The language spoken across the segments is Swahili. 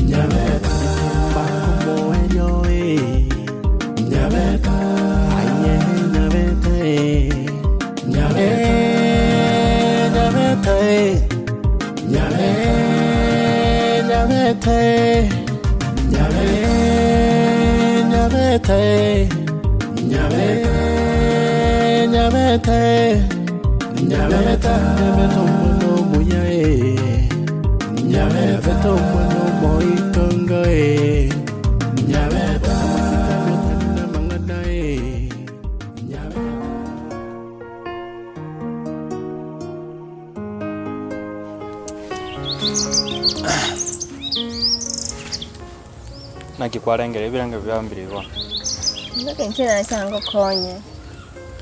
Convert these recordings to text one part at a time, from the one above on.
Nyabeta Bakumo enyo Nyabeta Aye nyabeta Nyabeta Nyabeta Nyabeta Nyabeta Nyabeta Nyabeta Mwono muya Nyabeta mwono moitonga Nyabeta Masikabeta mangana Nyabeta Nakikwarengera ebiranga byambirirwa Ndake nchena chango konye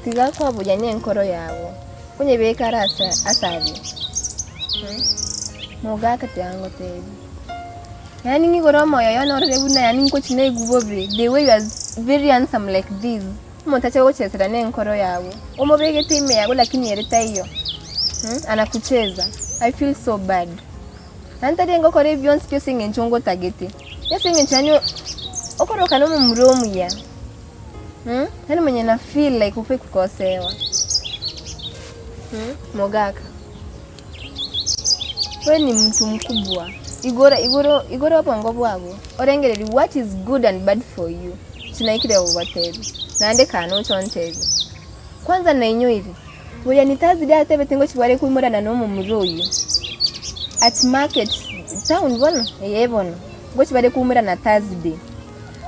tiga kwabuja n'enkoro yawe kunye bekarasa asabi Mogaka tyango tebi yani ngigoro moyo yono rebuna yani nko chine gubobe the way you are very handsome like this montache wochezera n'enkoro yawe umobege time yawe lakini yereta hiyo anakucheza I feel so bad nantari ngo kore Beyonce pyo singe nchongo tagete yasinge chanyo okoroka no mumuromu ya yani mwenye na feel like ufe kukosewa Mogaka wewe ni mtu mkubwa igora hapo ngobo wabo orengereri what is good and bad for you sinaikire obateri nande kano chontezi kwanza na inyo hivi boya nitazi dia tebe tengo chibare kuimora na nomu muroyu at market town bono yebono ngo chibare kuimora na Thursday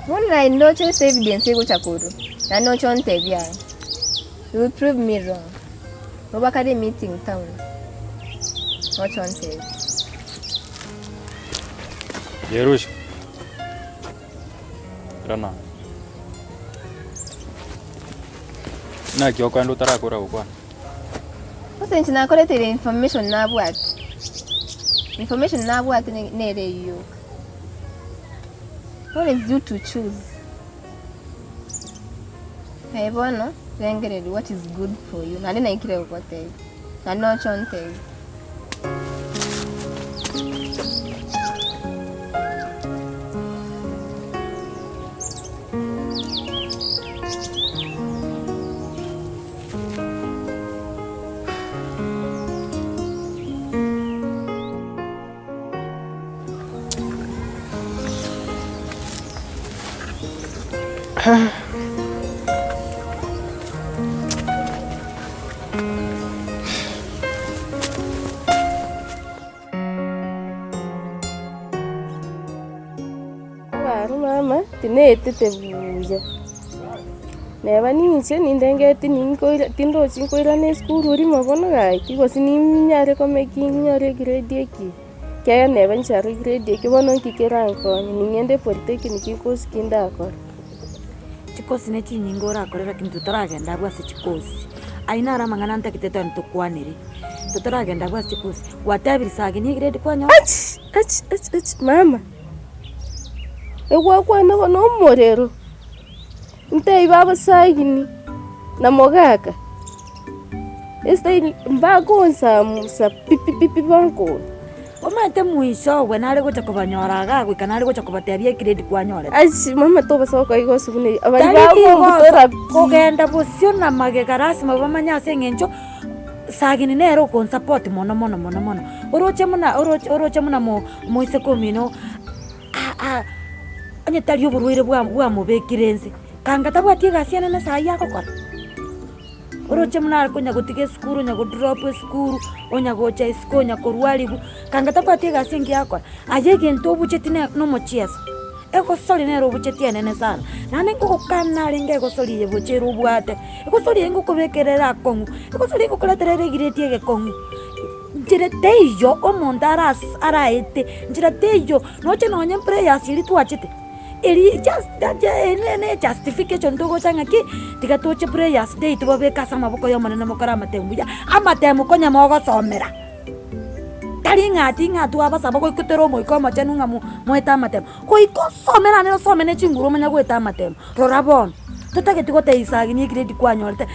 Mona ndo chese evidence ego chakuru na no chontezi ya you will prove me wrong Nobakade meeting town what chontezi Yerush Rana Nakiokando tarakora ukwa Ose nchina koletere information nabwat nere yo What is you to choose? Hey bono rengereri what is good for you nande naikire ukote na no chonte Mama, tinete tebuja. Neba ninche nindengeti tindo chinkoira ne school uri mabono gai kiko sininyare kome kinyore grade eki. Kaya neba nchare grade eki bono kikeranko ningende polytechnic kikosi kindako. Chikosi ne chinyingora akorera kintu taragenda bwase chikosi. Aina ara mangana ntakiteta ntukwanire. Tutaragenda bwase chikosi. Watabiri sage ni grade kwanyo. Ach mama. Ewa kwana bono morero. Nte ibaba sagini na Mogaka. Este mbagonsa musa pipi banko. Omate muisho wenale gocha kubanyora gwe kanale gocha kubatabia grade kwanyore. Achi mama toba soko igosu bune abanga kugenda busyo na magegarasi mabamanya sengencho sagini nero kon support mono oroche muna mo isekomino anye tali oburwire bwa mubekirenze kanga tabwati gasiana na saa yako kora oroche muna konya gutige skuru nya go drop skuru onya go cha isko nya korwali kanga tabwati gasingi yako ayege ntobuchetine no mochiesa eko soli nero buchetie nene sana nane ko kana linge ko soli yebucheru bwate eko soli ngo kubekerera kongu eko soli ngo kulaterere gireti ege kongu njira teyo omondaras araete njira teyo noche nonye prayers ili tuachite ili just ene justification to changa ki tiga toche prayers day to beka sama boko yo manana mokara matembuya amatemu konya mogo somera tinga tu abasa bako ikutero mo ikoma chanunga mo eta matem ko ikosomera ne somene chinguru manya ko eta matem rorabon tutageti goteisagini grade kwanyorete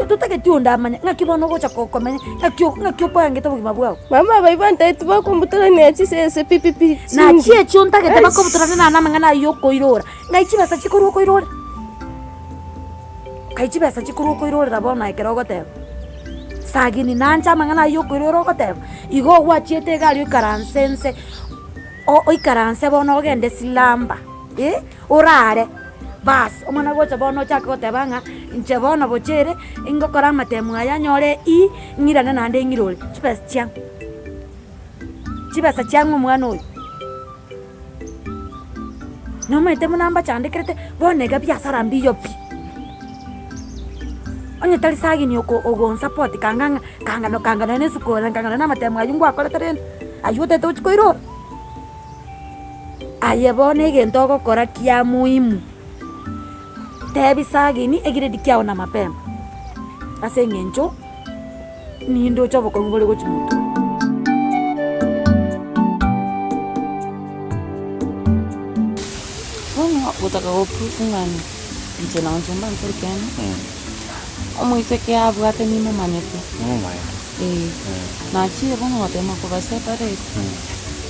tutageti undamanya ngakibono gocha kokomenya ngakio pangete bugima bwao mama baibanta itu bakombutana nechisese pipipi na chie chuntagete bakombutana na namangana yokoirora ngaichibesa chikuru koirora kaichibesa chikuru koirora bona ikerogoteba sagini nanja mangana yokoirora goteba igo gwachiete gari ikaransense o ikaranse bono ogende silamba urare bas omwana gocha bono chaka gotebanga inche bono bochere ingokora amatemu aya nyore ngirane nande ngirole chibesa chiang omwana oyo nomaite munamba chandekerete bonega biasara mbiyo pi onye tali sagini ogon support kangano ne sukora kangano na matemu ayungu akoletere ayute to chikoiro ayebone gento gokora kia muhimu tebi sagini egire dikiao na mapema ase ngencho ni ndo chobo ko ngole go chimuto Bueno, utaka go proof ngani nje na njomba ntorikana omuise ke abwate ni mumanyete na chie bono watema ko separate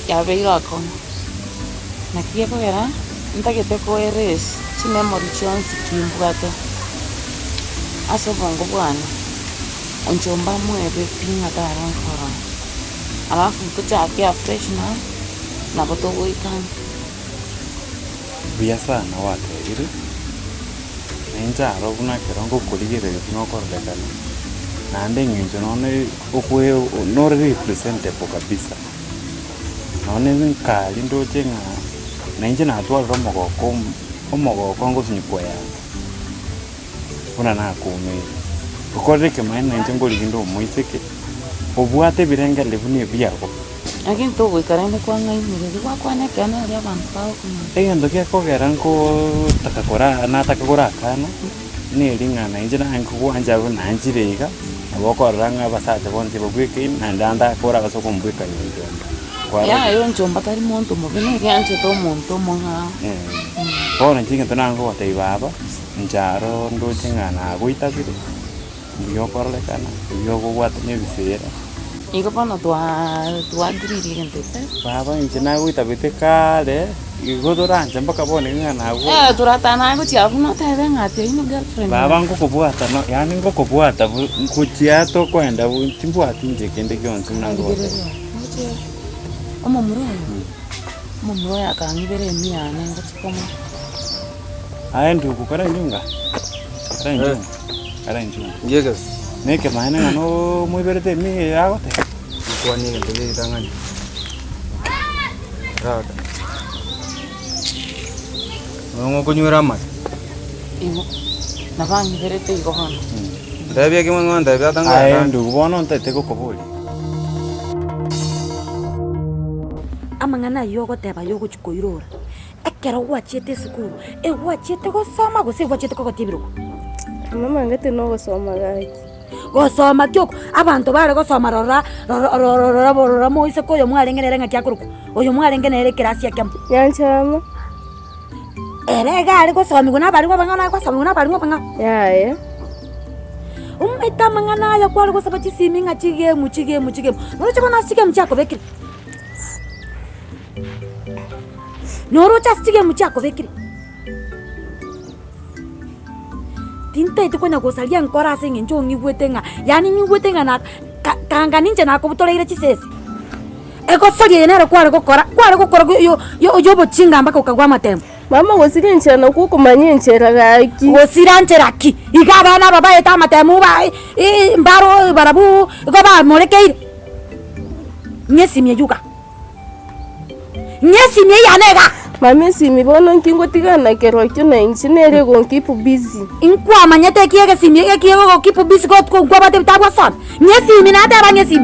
ya beira kono na kie ko era ntagete ko eres chi memory chance kimbwate aso bongo bwana onjomba mwebe pinga dara nkora alafu kucha kia fresh na boto weekend buya sana waterire nenja arobuna kerongo kuligere binokorrekana nande nginjo none okwe no representable kabisa none nkali ndojenga nenje natwara omogoko ngosinyikwaya una nakume ukoreke maana nenje ngoligindo moiseke obwate birenge lebuni byako lakini to wikarende kwa ngai mire kwa kwane kana ya bantu pao kuma engendo kia kogeranko takakora kana ni lingana injina anko kwanja buna anjirega abokoranga basaje bonse bogweke nandanda kora basokumbweka yinjo ya yo njomba tari muntu mubine yanje to muntu monga bona njinga tonango watei baba njaro ndo chingana goitabire ndiyo korlekana ndiyo gogwatne bisera iko pano tua grili ngentete baba njina goitabite kale igodoranje mpaka bone ngana go turatana go chia kuno tebe ngate ino girlfriend baba ngokobwata no yani ngokobwata kuchia to kwenda timbwati nje kende kyonse nango omomuro yakangibere emyane ngochikomo ayendu kukora njunga Yegas. Neke maana no muy verde mi agote. Kwa nini ndio tangani? Rada. Ngo kunyura mai. Igo. Navangi verete igo hano. Ndabya kimwe nganda bya tangani. Ayendu kubona ntete kokobuli. Amangana yogo teba yogo chikoirora. Ekero gwachete sukuru. Gwachete gosoma gose gwachete kokotibiro. Mama ngete no gosoma gaki. Gosoma kyoko abantu bare gosoma rora moise koyo mwarengenere ngakyakuruko. Oyo mwarengenere kirasi yakyampo. Yanchama. Erega ari gosoma guna bari ngobanga gosoma guna bari ngobanga. Yae. Umeta mangana ya kwali gosaba chisimi ngachige muchige. Noro chibona sige mchako bekiri. Noro chastige mchako bekiri. Tinta itu konya gosalia nkora sengi njongi gwetenga yani ngwetenga na kanga ninje na kubutoleire chisese ego sori yenero kware gukora yo bochinga mbaka ukagwa matembo mama gosiri nchana kuko manye nchera gaki gosira nchera ki igaba na baba eta matemu ba mbaro barabu goba molekeire nyesi myuga yanega mami simi bono nkingo tigana kero kyo na engineer go keep busy inkwa manyete kiege simi go keep busy go kwa bate tabwa son nyesi na ta banyesi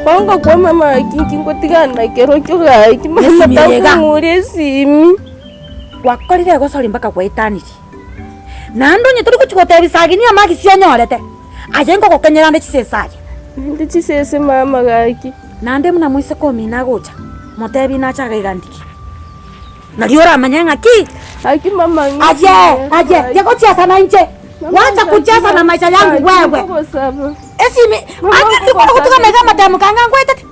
bongo kwa mama nkingo tigana kero kyo ga kimama ta muri simi wakorire go sori mbaka kwa eternity nando nyeturi kuchikote bisagini amaki sio nyorete ajengo ko kenyera nde chisesaje nde chisese mama gaki nande muna muise ko mina gocha motebi na chaga igandiki Naliora manyanga ki Aki mama ngi. Aje, yako cheza na nje. Wacha kucheza na maisha yangu wewe. Esimi, ati kwa kutoka mega madamu kanga ngwete.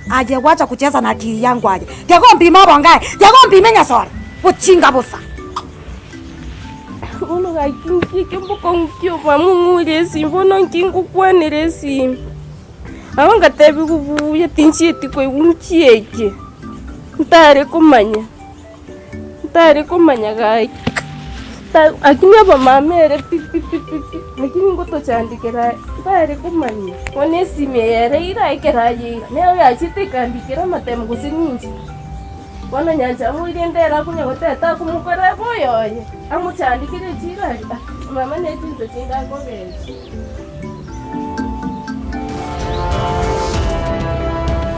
Aje, wacha kucheza na akili yangu aje. Yako mpima bongae, yako mpimenya sora. Uchinga busa. Ono ga kinki kimbuko nkyo mamungu resi mbono nkingu kwane resi. Awanga tebi kubuye tinchiti ko unchieke. Ntare kumanya gai. Akinya ba mamere pipi. Lakini ngoto chandikira ntare kumanya. Onesi meyere ira ikeraje. Neo ya chitikandikira matemu gusinyinji. Wana nyanja muirendera kunya goteta kumukora boyoye. Amuchandikire chira. Mama netinze tinga ngogeje.